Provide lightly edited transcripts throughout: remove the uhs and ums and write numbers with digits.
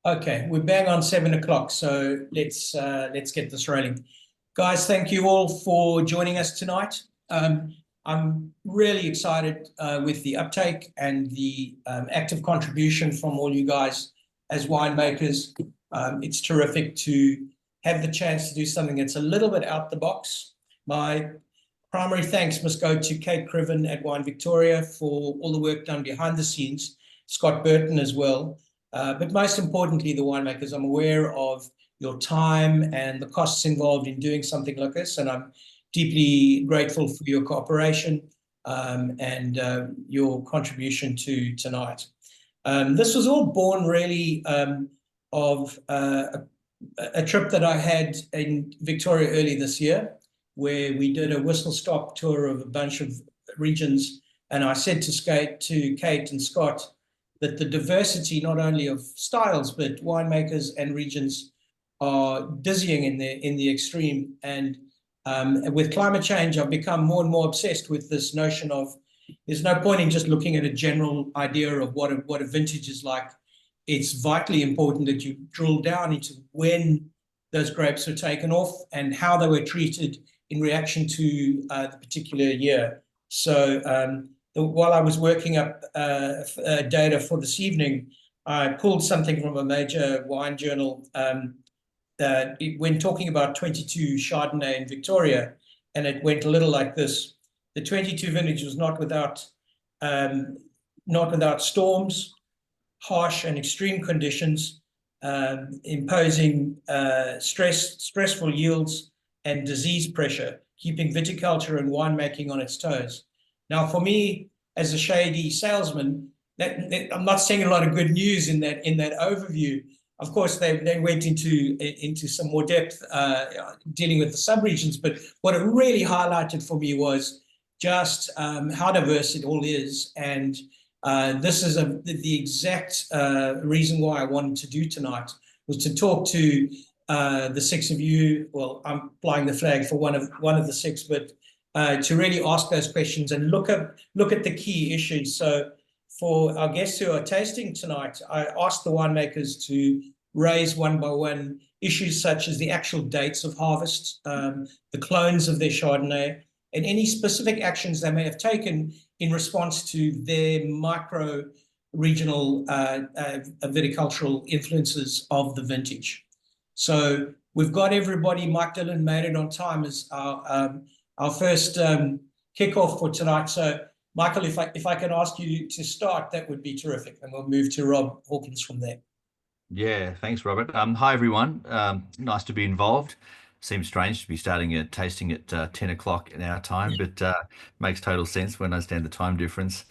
Okay, we're bang on 7 o'clock, so let's get this rolling. Guys, thank you all for joining us tonight. I'm really excited with the uptake and the active contribution from all you guys as winemakers. It's terrific to have the chance to do something that's a little bit out the box. My primary thanks must go to Kate Criven at Wine Victoria for all the work done behind the scenes, Scott Burton as well. But most importantly, the winemakers, I'm aware of your time and the costs involved in doing something like this, and I'm deeply grateful for your cooperation and your contribution to tonight. This was all born really of a trip that I had in Victoria early this year, where we did a whistle-stop tour of a bunch of regions, and I said to Kate and Scott, that the diversity not only of styles but winemakers and regions are dizzying in the extreme. And with climate change, I've become more and more obsessed with this notion of there's no point in just looking at a general idea of what a vintage is like. It's vitally important that you drill down into when those grapes were taken off and how they were treated in reaction to the particular year. So while I was working up data for this evening, I pulled something from a major wine journal when talking about 22 Chardonnay in Victoria, and it went a little like this. The 22 vintage was not without storms, harsh and extreme conditions, imposing stressful yields and disease pressure, keeping viticulture and winemaking on its toes. Now, for me, as a shady salesman, I'm not seeing a lot of good news in that overview. Of course, they went into some more depth dealing with the subregions, but what it really highlighted for me was just how diverse it all is. And this is the exact reason why I wanted to do tonight, was to talk to the six of you. Well, I'm flying the flag for one of the six, but to really ask those questions and look at the key issues. So for our guests who are tasting tonight, I asked the winemakers to raise one by one issues such as the actual dates of harvest, the clones of their Chardonnay, and any specific actions they may have taken in response to their micro-regional viticultural influences of the vintage. So we've got everybody. Mike Dillhon made it on time as our first kickoff for tonight. So, Michael, if I can ask you to start, that would be terrific, and we'll move to Rob Hawkins from there. Yeah, thanks, Robert. Hi, everyone. Nice to be involved. Seems strange to be starting a tasting at 10 o'clock in our time, but makes total sense when I understand the time difference.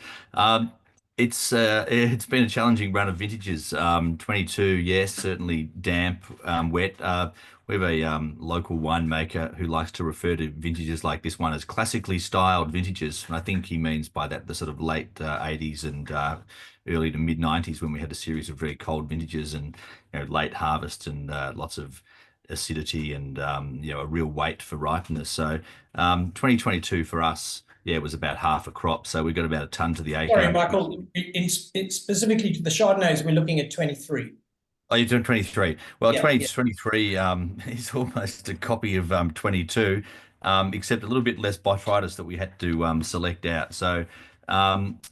It's been a challenging run of vintages. 22, yes, certainly damp, wet. We have a local winemaker who likes to refer to vintages like this one as classically styled vintages. And I think he means by that the sort of late 80s and early to mid 90s, when we had a series of very cold vintages and late harvest and lots of acidity and a real wait for ripeness. So 2022 for us, it was about half a crop. So we got about a ton to the acre. Sorry, Michael, specifically to the Chardonnays, we're looking at 23. Oh, you're doing 23. Well, Yeah, 2023 is almost a copy of 22, except a little bit less botrytis that we had to select out. So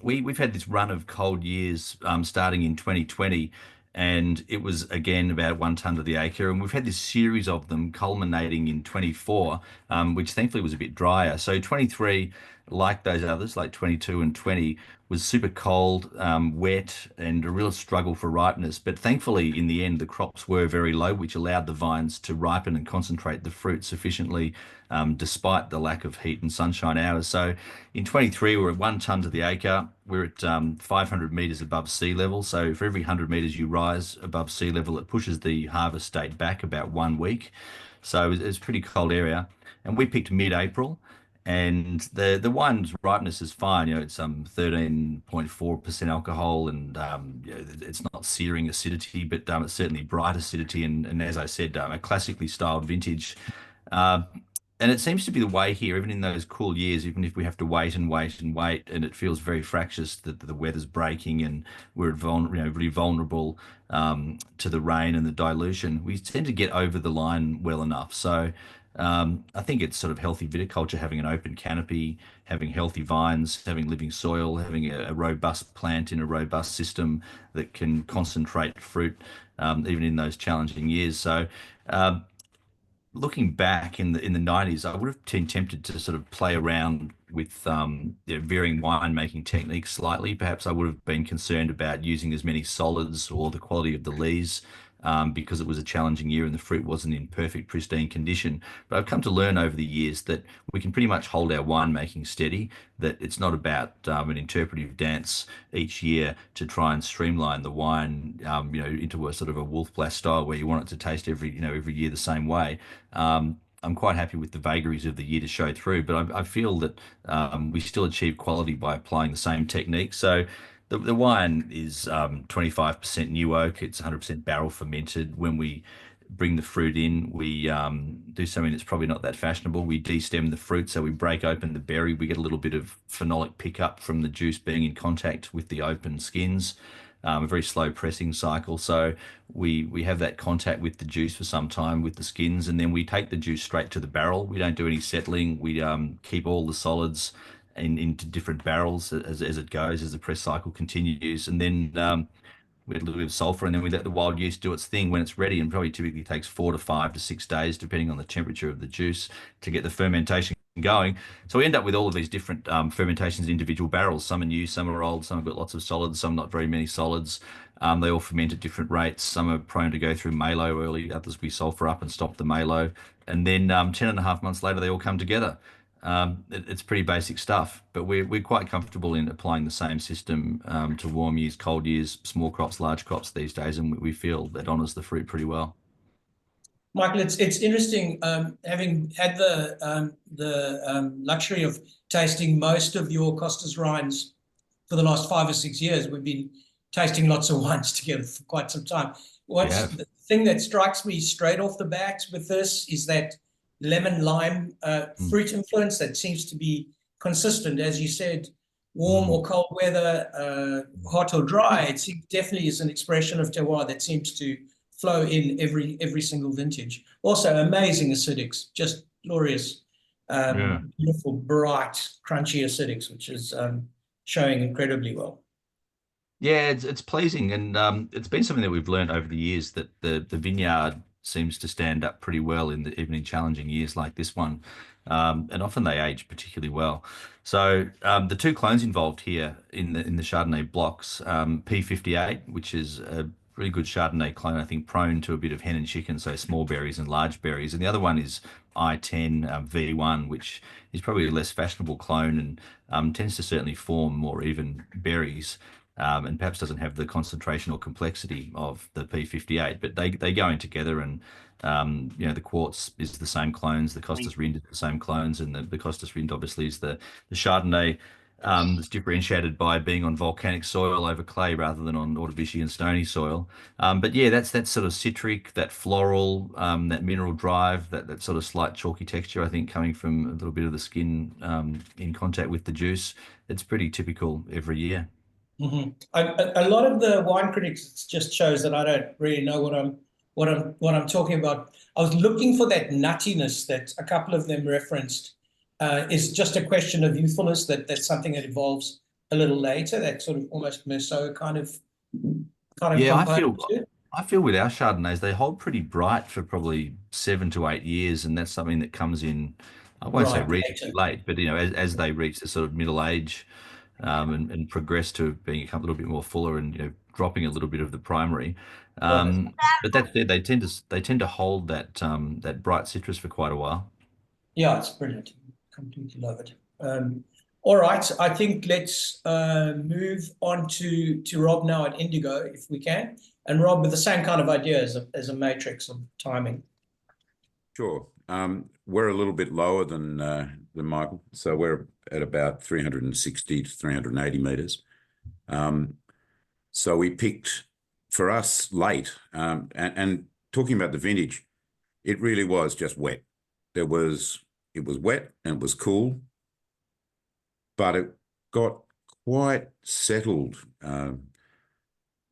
we've had this run of cold years starting in 2020, and it was again about 1 tonne to the acre, and we've had this series of them culminating in 24, which thankfully was a bit drier. So 23, like those others, like 22 and 20, was super cold, wet, and a real struggle for ripeness. But thankfully, in the end, the crops were very low, which allowed the vines to ripen and concentrate the fruit sufficiently, despite the lack of heat and sunshine hours. So in 23, we're at 1 tonne to the acre. We're at 500 metres above sea level. So for every 100 metres you rise above sea level, it pushes the harvest date back about 1 week. So it's a pretty cold area. And we picked mid-April. And the wine's ripeness is fine. It's 13.4% alcohol, and it's not searing acidity, but it's certainly bright acidity. And as I said, a classically styled vintage. And it seems to be the way here, even in those cool years, even if we have to wait and wait and wait, and it feels very fractious that the weather's breaking and we're really vulnerable to the rain and the dilution, we tend to get over the line well enough. So I think it's sort of healthy viticulture, having an open canopy, having healthy vines, having living soil, having a robust plant in a robust system that can concentrate fruit even in those challenging years. So looking back in the 90s, I would have been tempted to sort of play around with varying winemaking techniques slightly. Perhaps I would have been concerned about using as many solids or the quality of the lees because it was a challenging year and the fruit wasn't in perfect, pristine condition. But I've come to learn over the years that we can pretty much hold our winemaking steady, that it's not about an interpretive dance each year to try and streamline the wine, into a sort of a Wolf Blass style where you want it to taste every year the same way. I'm quite happy with the vagaries of the year to show through, but I feel that we still achieve quality by applying the same technique. So the wine is 25% new oak. It's 100% barrel fermented. When we bring the fruit in, we do something that's probably not that fashionable. We destem the fruit, so we break open the berry. We get a little bit of phenolic pickup from the juice being in contact with the open skins. A very slow pressing cycle. So we have that contact with the juice for some time with the skins, and then we take the juice straight to the barrel. We don't do any settling. We keep all the solids into different barrels as it goes, as the press cycle continues. And then we add a little bit of sulfur, and then we let the wild yeast do its thing when it's ready, and probably typically takes 4 to 5 to 6 days, depending on the temperature of the juice, to get the fermentation going. So we end up with all of these different fermentations in individual barrels. Some are new, some are old, some have got lots of solids, some not very many solids. They all ferment at different rates. Some are prone to go through malo early, others we sulfur up and stop the malo. And then 10.5 months later, they all come together. It's pretty basic stuff, but we're quite comfortable in applying the same system to warm years, cold years, small crops, large crops these days, and we feel that honors the fruit pretty well. Michael, it's interesting having had the luxury of tasting most of your Kostas rinds for the last 5 or 6 years. We've been tasting lots of wines together for quite some time. The thing that strikes me straight off the bat with this is that lemon lime fruit influence that seems to be consistent, as you said, warm or cold weather, hot or dry. It definitely is an expression of terroir that seems to flow in every single vintage. Also amazing acidics, just glorious, beautiful, bright, crunchy acidics, which is showing incredibly well. Yeah, it's pleasing, and it's been something that we've learned over the years, that the vineyard seems to stand up pretty well even in challenging years like this one, and often they age particularly well. So the two clones involved here in the Chardonnay blocks, P58, which is a really good Chardonnay clone, I think prone to a bit of hen and chicken, so small berries and large berries, and the other one is I10 V1, which is probably a less fashionable clone and tends to certainly form more even berries. And perhaps doesn't have the concentration or complexity of the P58, but they go in together, and the quartz is the same clones, the Kostas Rind is the same clones, and the Kostas Rind obviously is the Chardonnay that's differentiated by being on volcanic soil over clay rather than on Ordovician and stony soil. But yeah, that's that sort of citric, that floral, that mineral drive, that sort of slight chalky texture, I think, coming from a little bit of the skin in contact with the juice. It's pretty typical every year. A lot of the wine critics just shows that I don't really know what I'm talking about. I was looking for that nuttiness that a couple of them referenced. Is just a question of youthfulness, that's something that evolves a little later, that sort of almost Merceau kind of Yeah, component I feel with our Chardonnays, they hold pretty bright for probably 7 to 8 years, and that's something that comes in, I won't say reasonably late, but as they reach the sort of middle age and progress to being a little bit more fuller and dropping a little bit of the primary. But that said, they tend to hold that bright citrus for quite a while. Yeah, it's brilliant. Completely love it. All right, I think let's move on to Rob now at Indigo, if we can. And Rob, with the same kind of idea as a matrix of timing. Sure. We're a little bit lower than Michael, so we're at about 360 to 380 meters. So we picked, for us, late. And talking about the vintage, it really was just wet. There was it was wet and it was cool, but it got quite settled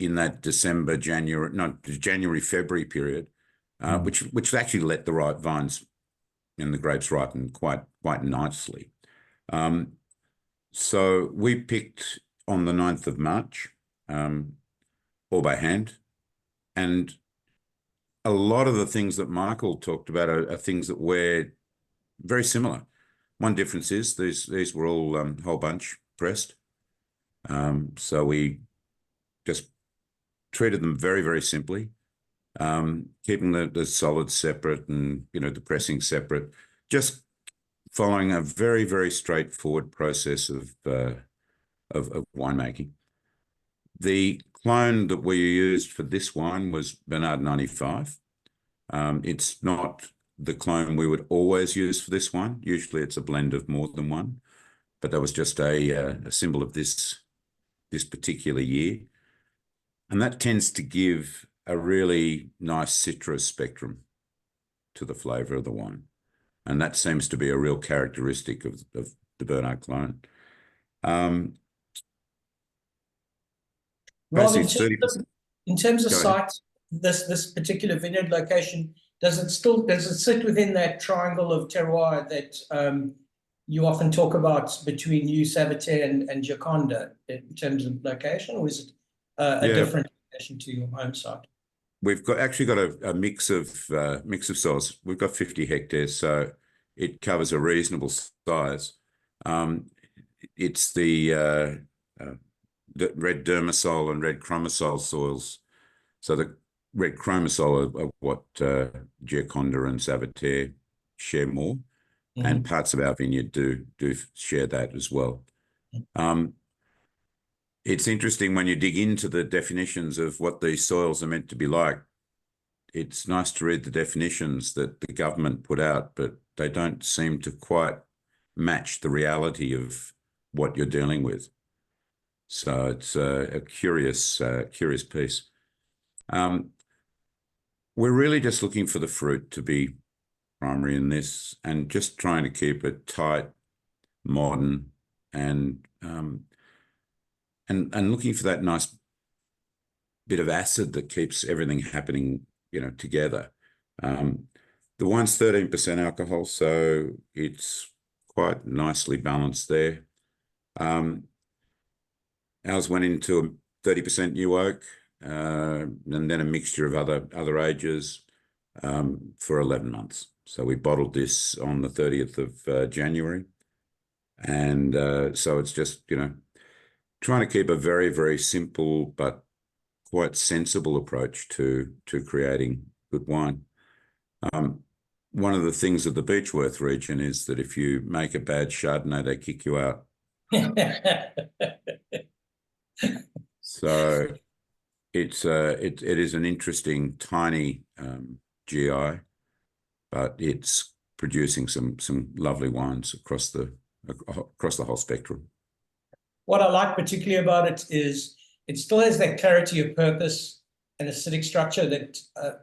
in that January, February period, which actually let the right vines and the grapes ripen quite nicely. So we picked on the 9th of March, all by hand, and a lot of the things that Michael talked about are things that we're very similar. One difference is these were all whole bunch pressed. So we just treated them very, very simply, keeping the solids separate and, the pressing separate, just following a very, very straightforward process of winemaking. The clone that we used for this wine was Vineyard 95. It's not the clone we would always use for this one. Usually it's a blend of more than one, but that was just a symbol of this particular year. And that tends to give a really nice citrus spectrum to the flavour of the wine. And that seems to be a real characteristic of the Bernard clone. Rob, in terms of site, this particular vineyard location, does it sit within that triangle of terroir that you often talk about between New Sabater and Gioconda in terms of location, or is it a different location to your home site? We've actually got a mix of soils. We've got 50 hectares, so it covers a reasonable size. It's the red dermisol and red chromosol soils. So the red chromosol are what Gioconda and Sabater share more, and parts of our vineyard do share that as well. It's interesting when you dig into the definitions of what these soils are meant to be like. It's nice to read the definitions that the government put out, but they don't seem to quite match the reality of what you're dealing with. So it's a curious piece. We're really just looking for the fruit to be primary in this, and just trying to keep it tight, modern, and looking for that nice bit of acid that keeps everything happening, together. The wine's 13% alcohol, so it's quite nicely balanced there. Ours went into a 30% new oak, and then a mixture of other ages for 11 months. So we bottled this on the 30th of January, and so it's just trying to keep a very, very simple but quite sensible approach to creating good wine. One of the things of the Beechworth region is that if you make a bad Chardonnay, they kick you out. So it is an interesting tiny GI, but it's producing some lovely wines across the whole spectrum. What I like particularly about it is it still has that clarity of purpose and acidic structure that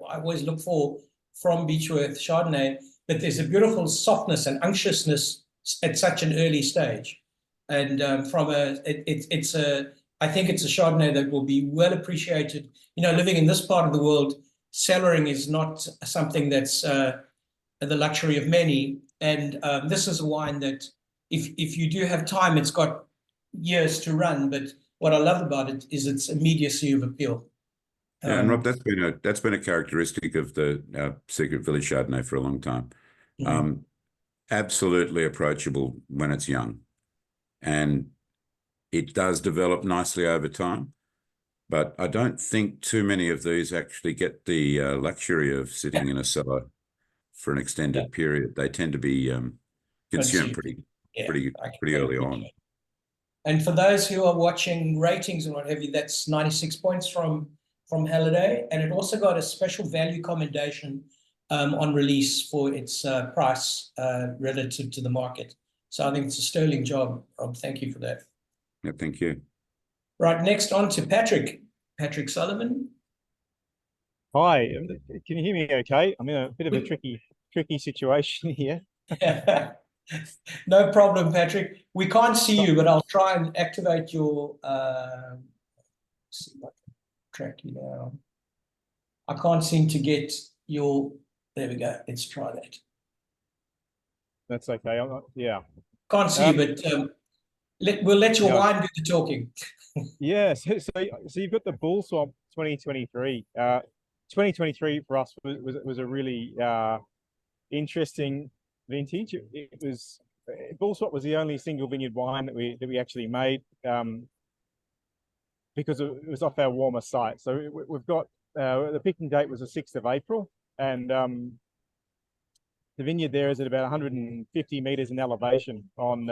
I always look for from Beechworth Chardonnay, but there's a beautiful softness and unctuousness at such an early stage. And I think it's a Chardonnay that will be well appreciated. Living in this part of the world, cellaring is not something that's the luxury of many. And this is a wine that if you do have time, it's got years to run. But what I love about it is its immediacy of appeal. And Rob, that's been a characteristic of our Secret Village Chardonnay for a long time. Absolutely approachable when it's young, and it does develop nicely over time. But I don't think too many of these actually get the luxury of sitting in a cellar for an extended period. They tend to be consumed pretty early on. And for those who are watching ratings and what have you, that's 96 points from Halliday, and it also got a special value commendation on release for its price relative to the market. So I think it's a sterling job, Rob. Thank you for that. Yeah, thank you. Right, next on to Patrick Sullivan. Hi, can you hear me okay? I'm in a bit of a tricky situation here. No problem, Patrick. We can't see you, but I'll try and activate your. See if I can track you down. I can't seem to get your. There we go. Let's try that. That's okay. Yeah. Can't see you, but we'll let your Yeah. wine do the talking. Yeah. So you've got the Bullswamp 2023. 2023 for us was a really interesting vintage. It was Bullswamp was the only single vineyard wine that we actually made because it was off our warmer site. So we've got the picking date was the 6th of April, and the vineyard there is at about 150 meters in elevation on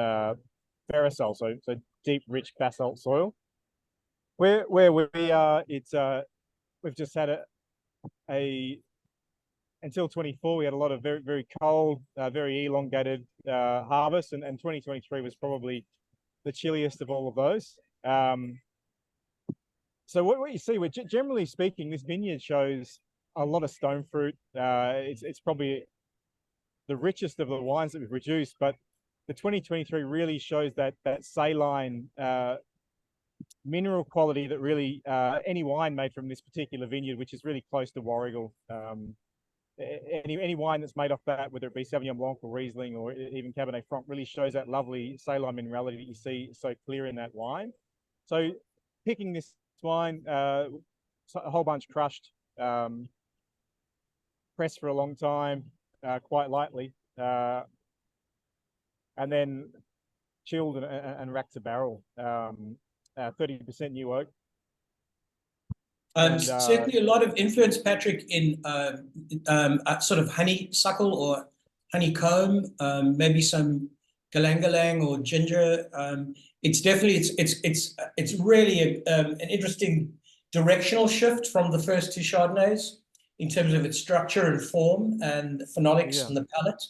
ferrosol, so deep, rich basalt soil. Where we are, it's we've just had until 24, we had a lot of very, very cold, very elongated harvest, and 2023 was probably the chilliest of all of those. So what you see, generally speaking, this vineyard shows a lot of stone fruit. It's probably the richest of the wines that we've produced, but the 2023 really shows that saline mineral quality that really any wine made from this particular vineyard, which is really close to Warrigal. Any wine that's made off that, whether it be Sauvignon Blanc or Riesling or even Cabernet Franc, really shows that lovely saline minerality that you see so clear in that wine. So picking this wine, a whole bunch crushed, pressed for a long time, quite lightly, and then chilled and racked to barrel, 30% new oak. Certainly a lot of influence, Patrick, in sort of honeysuckle or honeycomb, maybe some galang-galang or ginger. It's definitely it's really an interesting directional shift from the first two Chardonnays in terms of its structure and form and phenolics in the palate.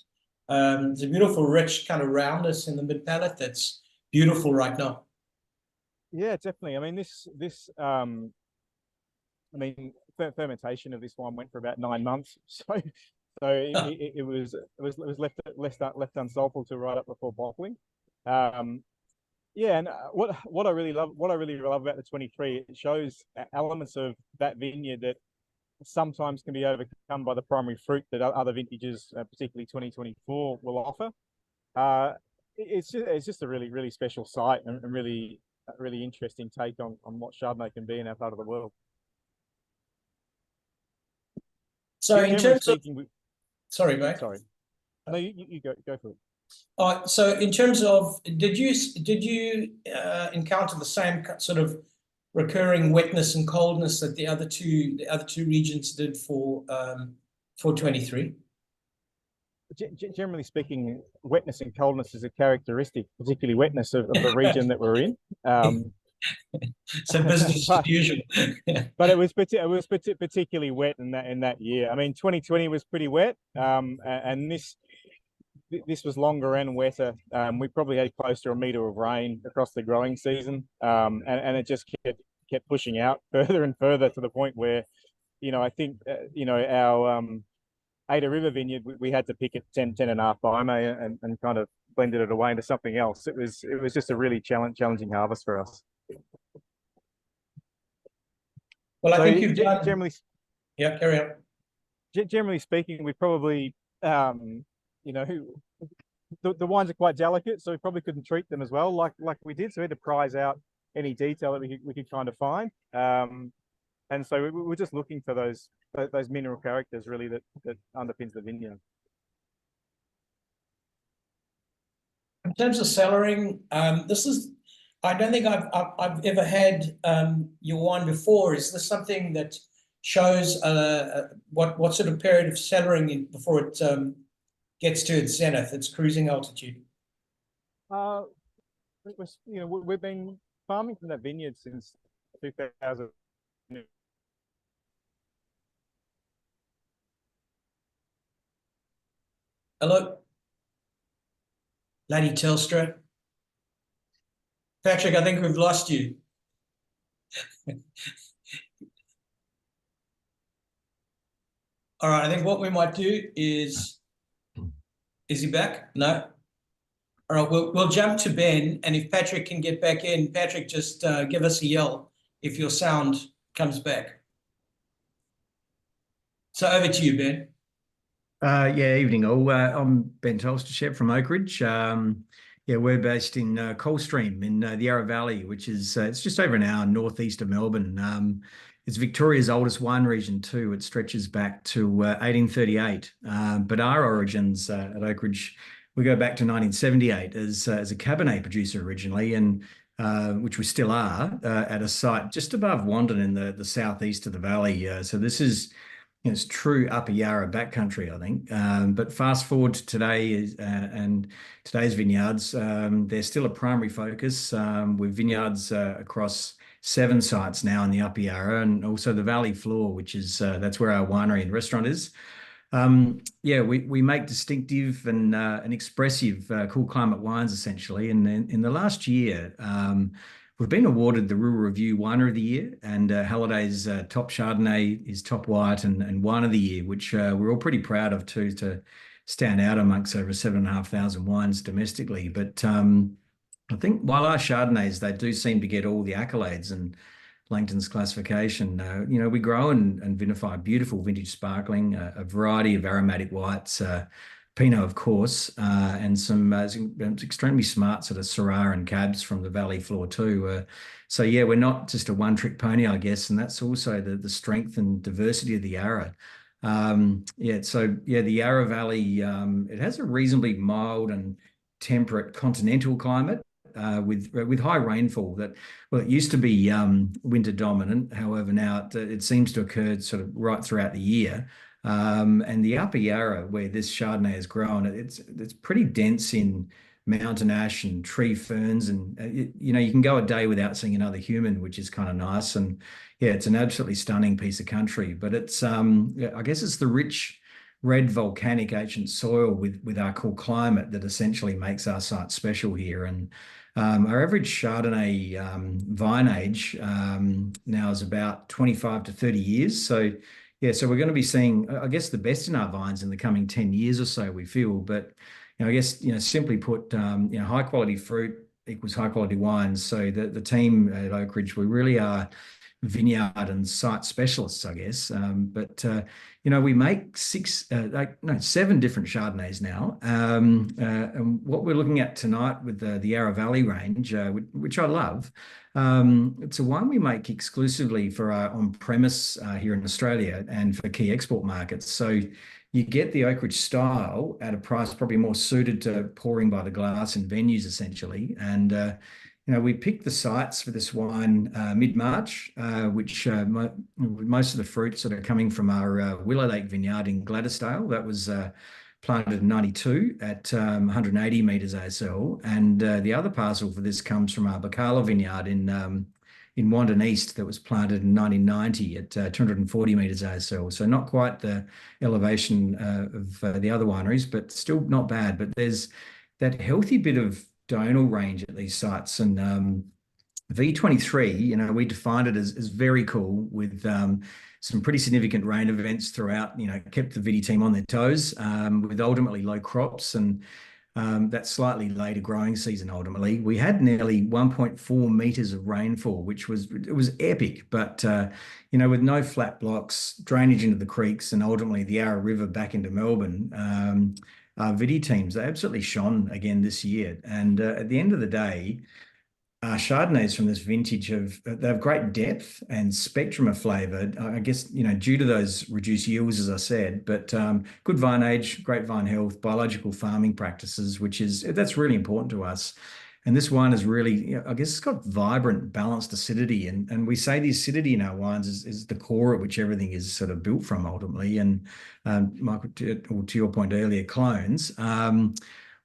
There's a beautiful, rich kind of roundness in the mid palate that's beautiful right now. Yeah, definitely. I mean, fermentation of this wine went for about 9 months, so it was left unsalted till right up before bottling. Yeah, and what I really love about the 23, it shows elements of that vineyard that sometimes can be overcome by the primary fruit that other vintages, particularly 2024, will offer. It's just a really, really special site and really interesting take on what Chardonnay can be in our part of the world. So in terms of, sorry, mate. Sorry, no, you go for it. So in terms of, did you encounter the same sort of recurring wetness and coldness that the other two regions did for 23? Generally speaking, wetness and coldness is a characteristic, particularly wetness of the region that we're in. So business as usual. But it was particularly wet in that year. I mean, 2020 was pretty wet, and this was longer and wetter. We probably had close to a meter of rain across the growing season, and it just kept pushing out further and further to the point where, I think, our Ada River vineyard, we had to pick at 10.5 BIMA and kind of blended it away into something else. It was just a really challenging harvest for us. Well, I think you've done generally. Yeah, carry on. Generally speaking, we probably, the wines are quite delicate, so we probably couldn't treat them as well like we did. So we had to prize out any detail that we could kind of find. And so we're just looking for those mineral characters really that underpins the vineyard. In terms of cellaring, I don't think I've ever had your wine before. Is this something that shows what sort of period of cellaring before it gets to its zenith, its cruising altitude? We've been farming from that vineyard since 2000. Hello, Lady Telstra. Patrick, I think we've lost you. All right, I think what we might do is Is he back? No. All right, we'll jump to Ben, and if Patrick can get back in, Patrick, just give us a yell if your sound comes back. So over to you, Ben. Yeah, evening all. I'm Ben Tolstoshev from Oakridge. Yeah, we're based in Coldstream in the Yarra Valley, which is it's just over an hour northeast of Melbourne. It's Victoria's oldest wine region too. It stretches back to 1838. But our origins at Oakridge, we go back to 1978 as a Cabernet producer originally, and which we still are at a site just above Wandon in the southeast of the valley. So this is, it's true Upper Yarra backcountry, I think. But fast forward to today and today's vineyards, they're still a primary focus with vineyards across 7 sites now in the Upper Yarra, and also the valley floor, which is that's where our winery and restaurant is. Yeah, we make distinctive and expressive cool climate wines essentially. And in the last year, we've been awarded the Rural Review Winer of the Year, and Halliday's top Chardonnay is top white and Wine of the Year, which we're all pretty proud of too, to stand out amongst over 7,500 wines domestically. But I think while our Chardonnays, they do seem to get all the accolades and Langton's classification, you know, we grow and vinify beautiful vintage sparkling, a variety of aromatic whites, Pinot, of course, and some extremely smart sort of Syrah and Cabs from the valley floor too. So yeah, we're not just a one-trick pony, I guess, and that's also the strength and diversity of the Yarra. Yeah, so yeah, the Yarra Valley, it has a reasonably mild and temperate continental climate. With high rainfall that, well, it used to be winter dominant. However, now it seems to occur sort of right throughout the year. And the Upper Yarra, where this Chardonnay has grown, it's pretty dense in mountain ash and tree ferns, and you know, you can go a day without seeing another human, which is kind of nice. And yeah, it's an absolutely stunning piece of country. But it's yeah, I guess it's the rich red volcanic ancient soil with our cool climate that essentially makes our site special here. And our average Chardonnay vine age now is about 25 to 30 years. So yeah, so we're going to be seeing, I guess, the best in our vines in the coming 10 years or so, we feel. But you know, I guess, you know, simply put, you know, high quality fruit equals high quality wines. So the team at Oakridge, we really are vineyard and site specialists, I guess. But you know, we make 7 different Chardonnays now. And what we're looking at tonight with the Yarra Valley range, which I love, it's a wine we make exclusively for our on-premise here in Australia and for key export markets. So you get the Oakridge style at a price probably more suited to pouring by the glass in venues, essentially. And you know, we picked the sites for this wine mid-March, which most of the fruits that are coming from our Willow Lake Vineyard in Gladdisdale. That was planted in 92 at 180 metres ASL. And the other parcel for this comes from our Bacala Vineyard in Wandon East that was planted in 1990 at 240 metres ASL. So not quite the elevation of the other wineries, but still not bad. But there's that healthy bit of donal range at these sites. And V23, you know, we defined it as very cool with some pretty significant rain events throughout, you know, kept the Viti team on their toes with ultimately low crops and that slightly later growing season. Ultimately, we had nearly 1.4 meters of rainfall, which was epic. But you know, with no flat blocks, drainage into the creeks, and ultimately the Yarra River back into Melbourne, our Viti teams, they absolutely shone again this year. And at the end of the day, our Chardonnays from this vintage they have great depth and spectrum of flavour. I guess, you know, due to those reduced yields, as I said, but good vine age, great vine health, biological farming practices, that's really important to us. And this wine is really, you know, I guess it's got vibrant, balanced acidity. And we say the acidity in our wines is the core at which everything is sort of built from ultimately. And Michael, to your point earlier, clones.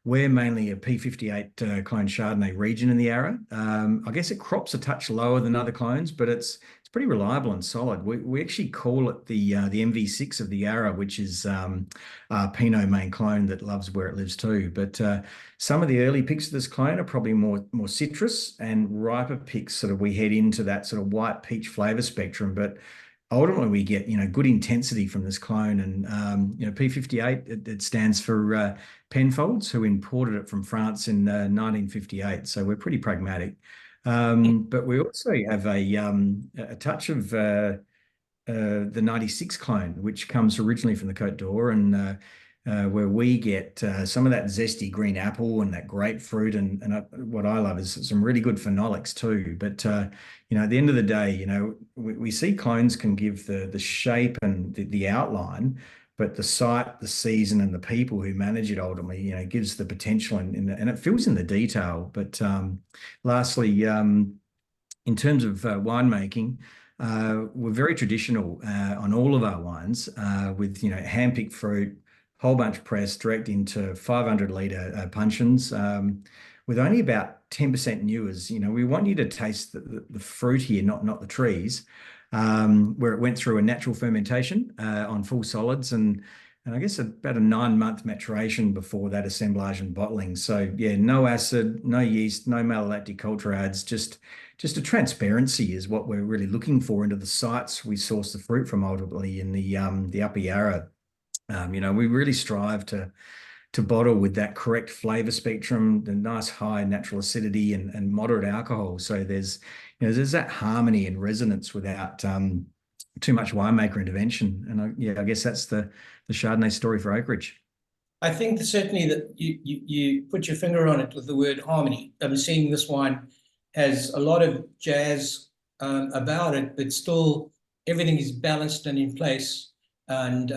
We're mainly a P58 clone Chardonnay region in the Yarra. I guess it crops a touch lower than other clones, but it's pretty reliable and solid. We actually call it the MV6 of the Yarra, which is our Pinot main clone that loves where it lives too. But some of the early picks of this clone are probably more citrus, and riper picks we head into that sort of white peach flavour spectrum. But ultimately we get, good intensity from this clone. And, P58, it stands for Penfolds, who imported it from France in 1958. So we're pretty pragmatic. But we also have a touch of the 96 clone, which comes originally from the Côte d'Or, and where we get some of that zesty green apple and that grapefruit, and what I love is some really good phenolics too. But at the end of the day, we see clones can give the shape and the outline, but the site, the season, and the people who manage it ultimately, gives the potential, and it fills in the detail. But lastly, in terms of winemaking, we're very traditional on all of our wines, with hand-picked fruit, whole bunch pressed direct into 500-litre puncheons, with only about 10% newers. We want you to taste the fruit here, not the trees, where it went through a natural fermentation on full solids, and I guess about a 9-month maturation before that assemblage and bottling. So yeah, no acid, no yeast, no malolactic culture adds, just a transparency is what we're really looking for into the sites we source the fruit from, ultimately in the Upper Yarra. We really strive to bottle with that correct flavour spectrum, the nice high natural acidity and moderate alcohol. So there's that harmony and resonance without too much winemaker intervention. And I guess that's the Chardonnay story for Oakridge. I think certainly that you put your finger on it with the word harmony. I'm seeing this wine has a lot of jazz about it, but still everything is balanced and in place, and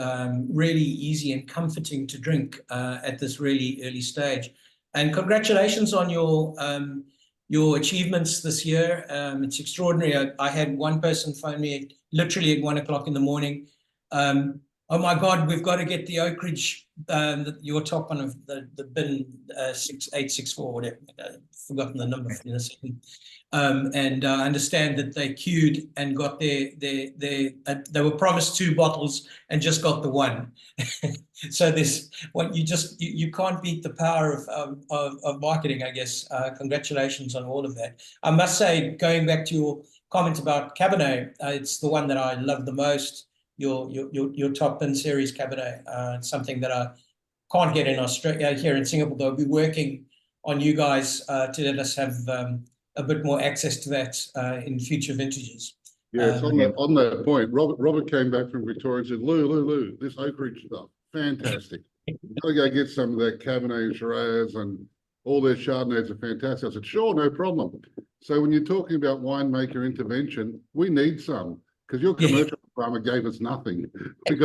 really easy and comforting to drink at this really early stage. And congratulations on your achievements this year. It's extraordinary. I had one person phone me literally at 1 o'clock in the morning. Oh my God, we've got to get the Oakridge, your top one of the bin 6864, whatever. I've forgotten the number in a second. And I understand that they queued and got they were promised 2 bottles and just got the one. So you can't beat the power of marketing, I guess. Congratulations on all of that. I must say, going back to your comment about Cabernet, it's the one that I love the most. Your top bin series Cabernet. It's something that I can't get in Australia, here in Singapore. They'll be working on you guys to let us have a bit more access to that in future vintages. Yes, on that point, Robert came back from Victoria and said, Lou, this Oakridge stuff, fantastic. You've got to go get some of that Cabernet and Shiraz, and all their Chardonnays are fantastic. I said, sure, no problem. So when you're talking about winemaker intervention, we need some, because your commercial farmer gave us nothing. We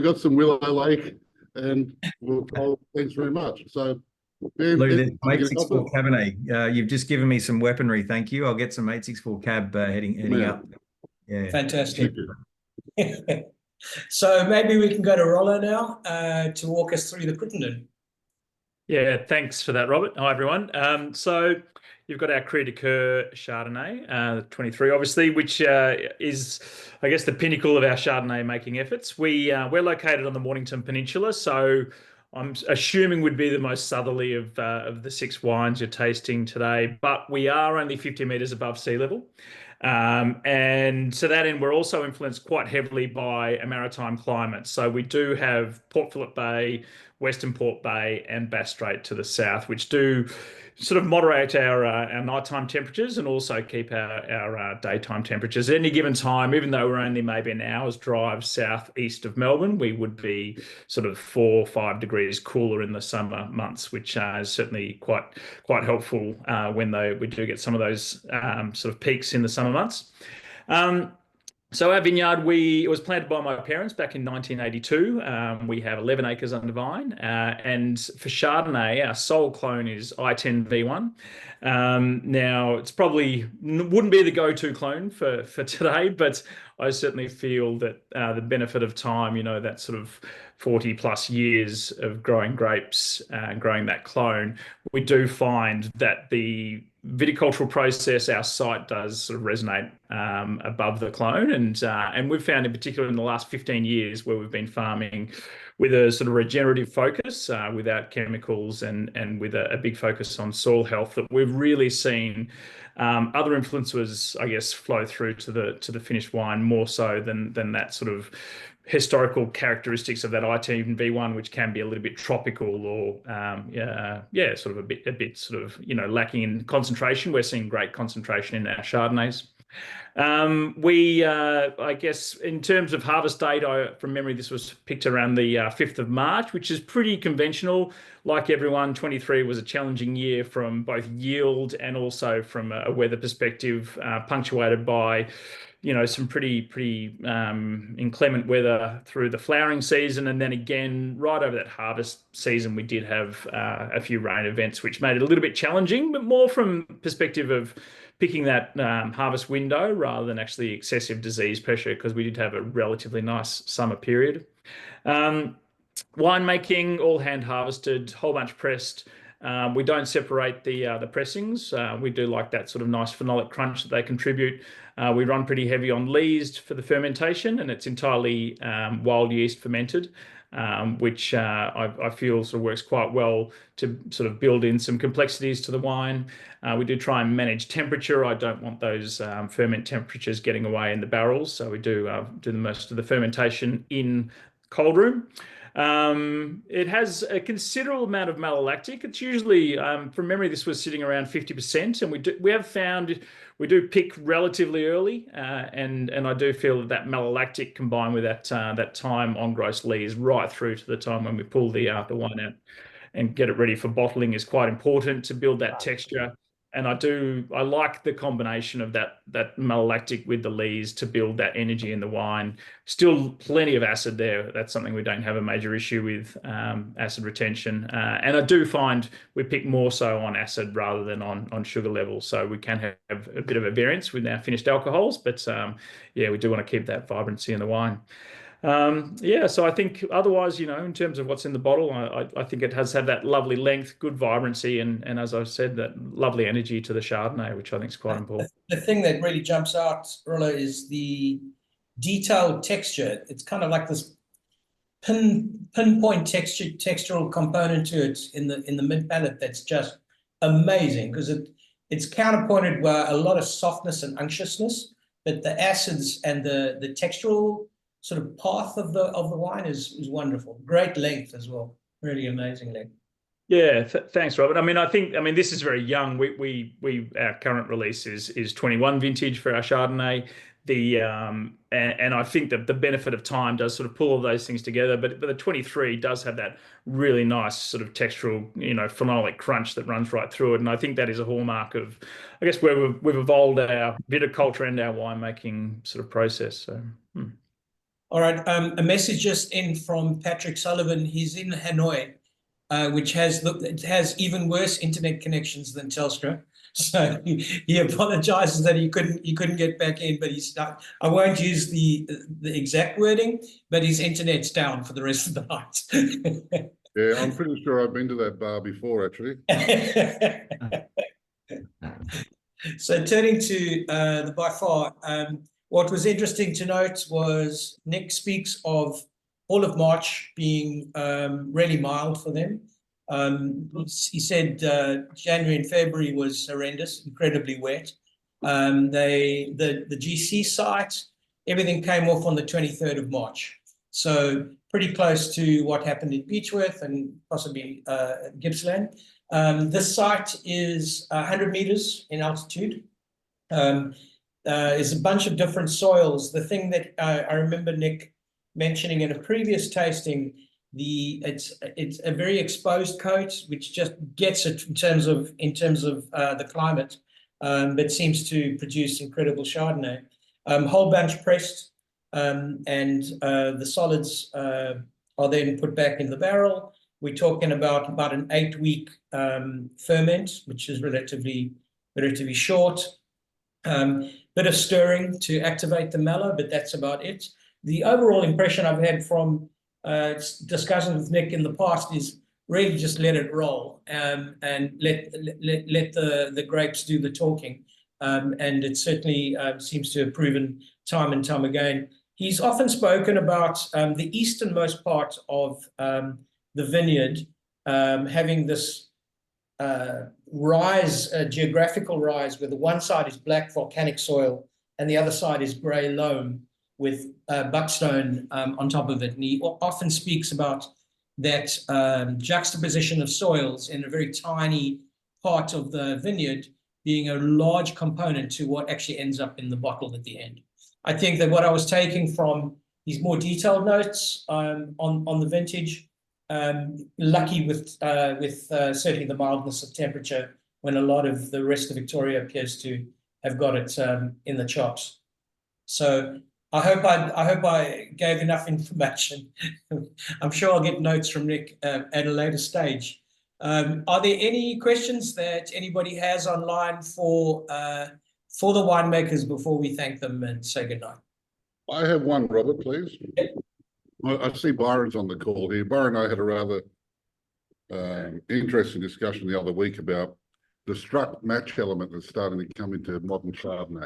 got some Willow Lake, and we're told, thanks very much. So Lou, 864 Cabernet. You've just given me some weaponry. Thank you. I'll get some 864 Cab heading up. Yeah. Fantastic. So maybe we can go to Rollo now to walk us through the Crittenden. Yeah, thanks for that, Robert. Hi, everyone. So you've got our Coeur Chardonnay, 23, obviously, which is, I guess, the pinnacle of our Chardonnay making efforts. We're located on the Mornington Peninsula, so I'm assuming would be the most southerly of the 6 wines you're tasting today, but we are only 50 metres above sea level. And to that end, we're also influenced quite heavily by a maritime climate. So we do have Port Phillip Bay, Western Port Bay, and Bass Strait to the south, which do sort of moderate our nighttime temperatures and also keep our daytime temperatures. At any given time, even though we're only maybe an hour's drive southeast of Melbourne, we would be sort of 4 or 5 degrees cooler in the summer months, which is certainly quite helpful when we do get some of those sort of peaks in the summer months. So our vineyard, it was planted by my parents back in 1982. We have 11 acres under vine. And for Chardonnay, our sole clone is I10V1. Now, it's probably wouldn't be the go-to clone for today, but I certainly feel that the benefit of time, that sort of 40 plus years of growing grapes and growing that clone, we do find that the viticultural process, our site does sort of resonate above the clone, and we've found in particular in the last 15 years where we've been farming with a sort of regenerative focus without chemicals and with a big focus on soil health, that we've really seen Other influences, I guess, flow through to the finished wine more so than that sort of historical characteristics of that I-10 V1, which can be a little bit tropical or sort of a bit sort of lacking in concentration. We're seeing great concentration in our Chardonnays. I guess in terms of harvest date, from memory, this was picked around the 5th of March, which is pretty conventional. Like everyone, 23 was a challenging year from both yield and also from a weather perspective, punctuated by some pretty inclement weather through the flowering season. And then again, right over that harvest season, we did have a few rain events, which made it a little bit challenging, but more from perspective of picking that harvest window rather than actually excessive disease pressure, because we did have a relatively nice summer period. Winemaking, all hand harvested, whole bunch pressed. We don't separate the pressings. We do like that sort of nice phenolic crunch that they contribute. We run pretty heavy on lees for the fermentation, and it's entirely wild yeast fermented, which I feel sort of works quite well to sort of build in some complexities to the wine. We do try and manage temperature. I don't want those ferment temperatures getting away in the barrels, so we do the most of the fermentation in cold room. It has a considerable amount of malolactic. It's usually, from memory, this was sitting around 50%, and we have found we do pick relatively early, and I do feel that malolactic combined with that time on gross lees right through to the time when we pull the wine out and get it ready for bottling is quite important to build that texture. And I like the combination of that malolactic with the lees to build that energy in the wine. Still plenty of acid there. That's something we don't have a major issue with, acid retention. And I do find we pick more so on acid rather than on sugar levels. So we can have a bit of a variance with our finished alcohols, but we do want to keep that vibrancy in the wine. So I think otherwise, in terms of what's in the bottle, I think it has had that lovely length, good vibrancy, and as I've said, that lovely energy to the Chardonnay, which I think is quite important. The thing that really jumps out, Rollo, is the detailed texture. It's kind of like this pinpoint textural component to it in the mid palate that's just amazing, because it's counterpointed by a lot of softness and unctuousness, but the acids and the textural sort of path of the wine is wonderful. Great length as well. Really amazing length. Yeah, thanks, Robert. I think this is very young. Our current release is 21 vintage for our Chardonnay. And I think that the benefit of time does sort of pull all those things together. But the 23 does have that really nice sort of textural, phenolic crunch that runs right through it. And I think that is a hallmark of, I guess, where we've evolved our viticulture and our winemaking sort of process. So. All right, a message just in from Patrick Sullivan. He's in Hanoi, which has even worse internet connections than Telstra. So he apologizes that he couldn't get back in, but I won't use the exact wording, but his internet's down for the rest of the night. Yeah, I'm pretty sure I've been to that bar before, actually. So turning to the by far. What was interesting to note was Nick speaks of all of March being really mild for them. He said January and February was horrendous, incredibly wet. The GC site, everything came off on the 23rd of March. So pretty close to what happened in Beechworth and possibly Gippsland. This site is 100 meters in altitude. There's a bunch of different soils. The thing that I remember Nick mentioning in a previous tasting, it's a very exposed coat, which just gets it in terms of the climate, but seems to produce incredible Chardonnay. Whole bunch pressed, and the solids are then put back in the barrel. We're talking about an 8-week ferment, which is relatively short. Bit of stirring to activate the mallow, but that's about it. The overall impression I've had from discussions with Nick in the past is really just let it roll, and let the grapes do the talking. And it certainly seems to have proven time and time again. He's often spoken about the easternmost part of the vineyard having this rise, geographical rise, where the one side is black volcanic soil and the other side is grey loam with buckstone on top of it. And he often speaks about that juxtaposition of soils in a very tiny part of the vineyard being a large component to what actually ends up in the bottle at the end. I think that what I was taking from these more detailed notes on the vintage, lucky with certainly the mildness of temperature when a lot of the rest of Victoria appears to have got it in the chops. So I hope I gave enough information. I'm sure I'll get notes from Nick at a later stage. Are there any questions that anybody has online for the winemakers before we thank them and say goodnight? I have one, Robert, please. I see Byron's on the call here. Byron and I had a rather interesting discussion the other week about the struck match element that's starting to come into modern Chardonnay.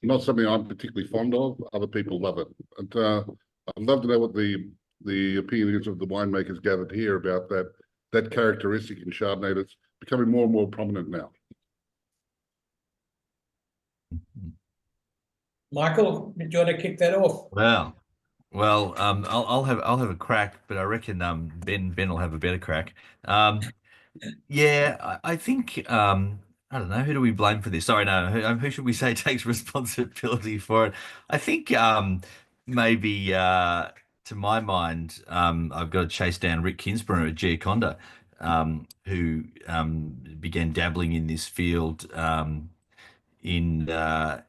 Not something I'm particularly fond of. Other people love it. And I'd love to know what the opinion is of the winemakers gathered here about that characteristic in Chardonnay that's becoming more and more prominent now. Michael, do you want to kick that off? Well, I'll have a crack, but I reckon Ben will have a better crack. Yeah, I think I don't know, who do we blame for this? Sorry, no, who should we say takes responsibility for it? I think maybe to my mind, I've got to chase down Rick Kinsborough at Giaconda, who began dabbling in this field in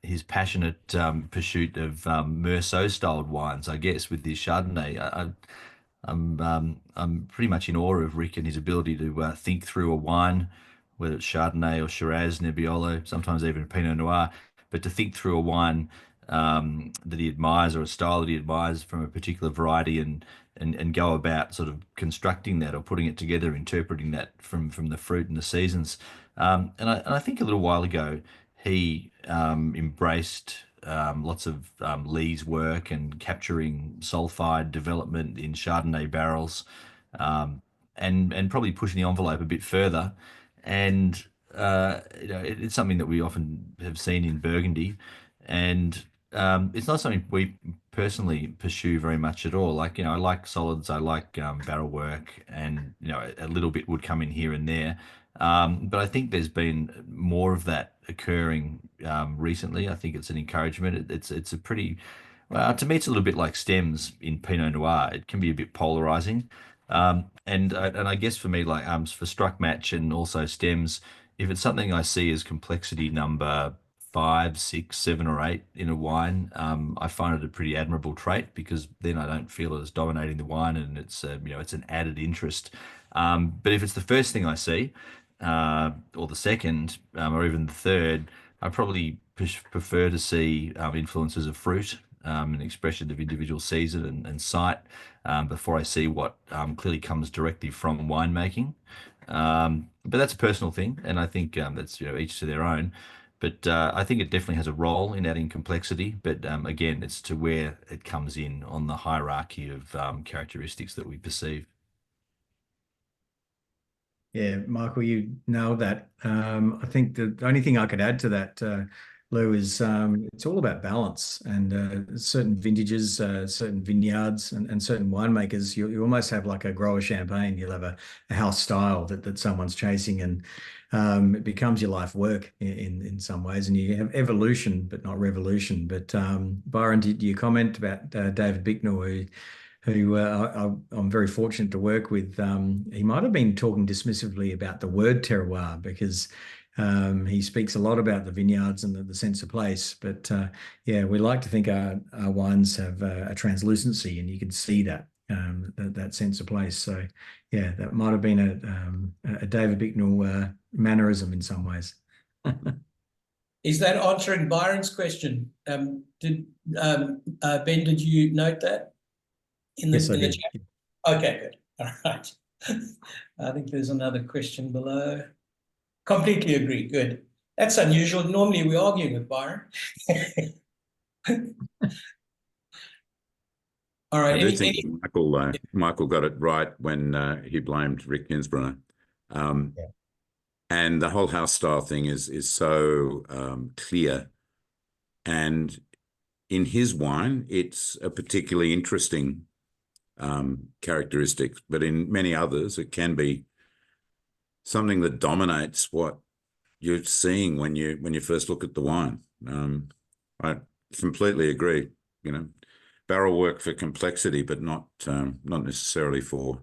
his passionate pursuit of Meursault-styled wines, I guess, with this Chardonnay. I'm pretty much in awe of Rick and his ability to think through a wine, whether it's Chardonnay or Shiraz, Nebbiolo, sometimes even Pinot Noir, but to think through a wine that he admires or a style that he admires from a particular variety and go about sort of constructing that or putting it together, interpreting that from the fruit and the seasons. And I think a little while ago he embraced lots of Lee's work and capturing sulfide development in Chardonnay barrels, and probably pushing the envelope a bit further. And it's something that we often have seen in Burgundy, and it's not something we personally pursue very much at all. Like, I like solids, I like barrel work, and a little bit would come in here and there. But I think there's been more of that occurring recently. I think it's an encouragement. It's a pretty, to me, it's a little bit like stems in Pinot Noir. It can be a bit polarizing. And I guess for me, like for struck match and also stems, if it's something I see as complexity number 5, 6, 7, or 8 in a wine, I find it a pretty admirable trait, because then I don't feel it as dominating the wine, and it's it's an added interest. But if it's the first thing I see, or the second, or even the third, I probably prefer to see influences of fruit, an expression of individual season and site, before I see what clearly comes directly from winemaking. But that's a personal thing, and I think that's each to their own. But I think it definitely has a role in adding complexity. But again, it's to where it comes in on the hierarchy of characteristics that we perceive. Yeah, Michael, you nailed that. I think the only thing I could add to that, Lou, is it's all about balance, and certain vintages, certain vineyards, and certain winemakers. You almost have like a grower champagne. You'll have a house style that someone's chasing, and it becomes your life work in some ways. And you have evolution, but not revolution. But Byron, do you comment about David Bicknell, who I'm very fortunate to work with? He might have been talking dismissively about the word terroir, because he speaks a lot about the vineyards and the sense of place. But yeah, we like to think our wines have a translucency, and you can see that sense of place. So yeah, that might have been a David Bicknell mannerism in some ways. Is that answering Byron's question? Ben, did you note that? Yes, I did. Chat? Okay, good. All right. I think there's another question below. Completely agree. Good. That's unusual. Normally we argue with Byron. All right. I do think Michael got it right when he blamed Rick Kinsborough. And the whole house style thing is so clear. And in his wine, it's a particularly interesting characteristic, but in many others, it can be something that dominates what you're seeing when you first look at the wine. I completely agree. You know, barrel work for complexity, but not necessarily for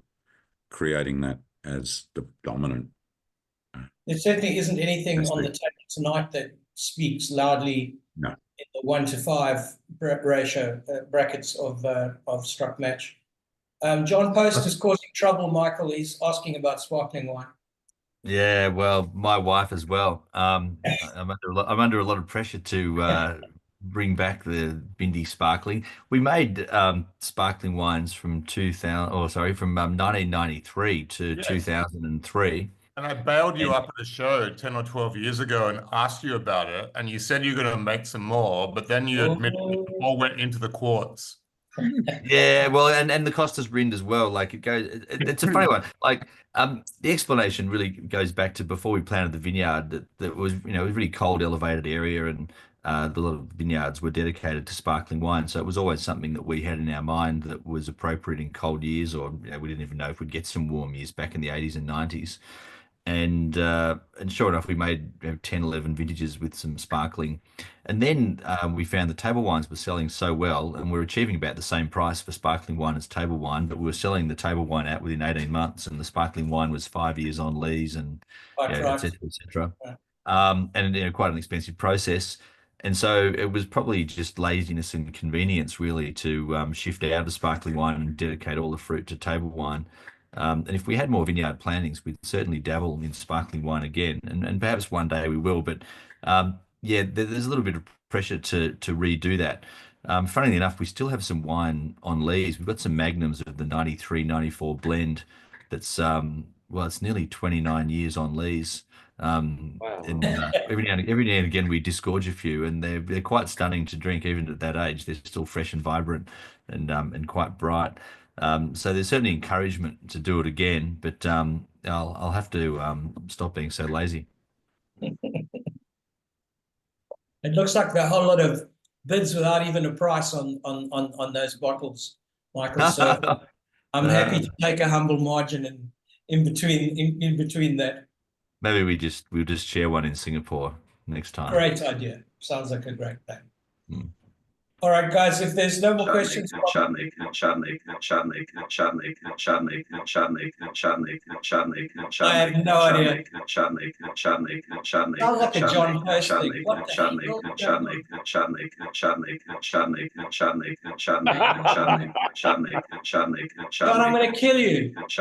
creating that as the dominant. There certainly isn't anything on the aspect. table tonight that speaks loudly No. in the 1-to-5 ratio brackets of struck match. John Post is causing trouble, Michael. He's asking about sparkling wine. Yeah, well, my wife as well. I'm under a lot of pressure to bring back the Bindi sparkling. We made sparkling wines from 1993 to Yes. 2003. And I bailed you up at a show 10 or 12 years ago and asked you about it, and you said you're going to make some more, but then you admitted it all went into the quartz. Yeah, well, and the Kostas Rind as well. Like it's a funny one. Like the explanation really goes back to before we planted the vineyard. That was, you know, it was a really cold, elevated area, and a lot of vineyards were dedicated to sparkling wine. So it was always something that we had in our mind that was appropriate in cold years, or, you know, we didn't even know if we'd get some warm years back in the 80s and 90s. And sure enough, we made 10, 11 vintages with some sparkling. And then we found the table wines were selling so well, and we're achieving about the same price for sparkling wine as table wine, but we were selling the table wine out within 18 months, and the sparkling wine was 5 years on lees, and et cetera, et cetera. And, you know, quite an expensive process. And so it was probably just laziness and convenience, really, to shift out of sparkling wine and dedicate all the fruit to table wine. And if we had more vineyard plantings, we'd certainly dabble in sparkling wine again, and perhaps one day we will. But yeah, there's a little bit of pressure to redo that. Funnily enough, we still have some wine on lees. We've got some magnums of the 93, 94 blend that's, well, it's nearly 29 years on lees. And every now and again we disgorge a few, and they're quite stunning to drink even at that age. They're still fresh and vibrant and quite bright. So there's certainly encouragement to do it again, but I'll have to stop being so lazy. It looks like a whole lot of bids without even a price on those bottles, Michael. So I'm happy to take a humble margin and in between that. Maybe we'll just share one in Singapore next time. Great idea. Sounds like a great plan. All right, guys, if there's no more questions. I have no idea. Sounds like a John Post thing. What the hell? John, I'm going to kill you. That's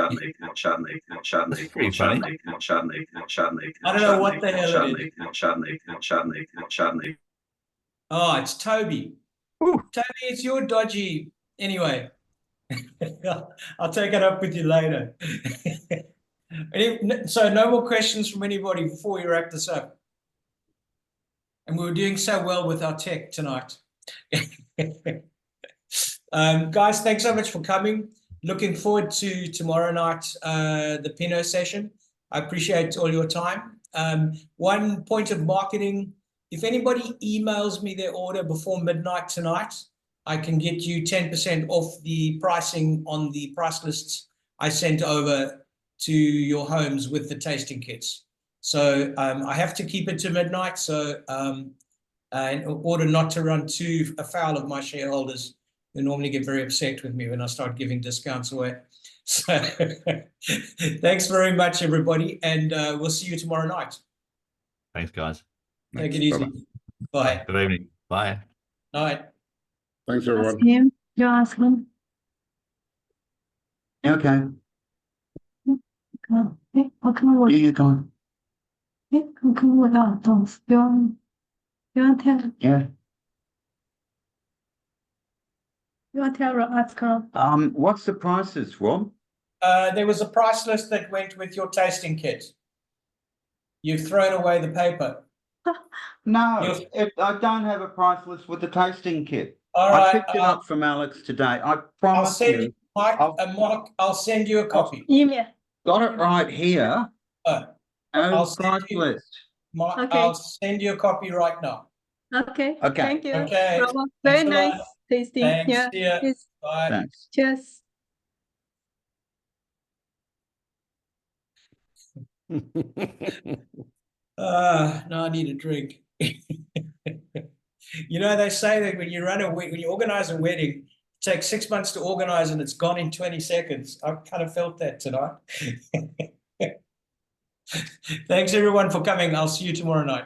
pretty funny. I don't know what the hell it is. Oh, it's Toby. Ooh. Toby, it's your dodgy. Anyway, I'll take it up with you later. So no more questions from anybody before we wrap this up. And we were doing so well with our tech tonight. Guys, thanks so much for coming. Looking forward to tomorrow night, the Pinot session. I appreciate all your time. One point of marketing: if anybody emails me their order before midnight tonight, I can get you 10% off the pricing on the price lists I sent over to your homes with the tasting kits. So I have to keep it to midnight, so in order not to run too afoul of my shareholders, who normally get very upset with me when I start giving discounts away. So thanks very much, everybody, and we'll see you tomorrow night. Thanks, guys. Take it easy. Bye. Good evening. Bye. Night. Thanks, everyone. Ask him. You ask him. Okay. What can we You go. can we out those? You want to tell? Yeah. You want to tell ask her? What's the prices, Rob? There was a price list that went with your tasting kit. You've thrown away the paper. No, I don't have a price list with the tasting kit. All I right. picked it up from Alex today. I I'll promise send you. Mark, I'll send you a copy. Email. Got it right here. Oh, I'll send you priceless. Okay. I'll send you a copy right now. Okay. Okay. Thank you. Okay. Robert. Thanks Very a lot. nice tasting. Thanks. Yeah. See ya. Yes. Bye. Thanks. Cheers. Now I need a drink. You know, they say that when you organize a wedding, it takes 6 months to organize and it's gone in 20 seconds. I've kind of felt that tonight. Thanks everyone for coming. I'll see you tomorrow night.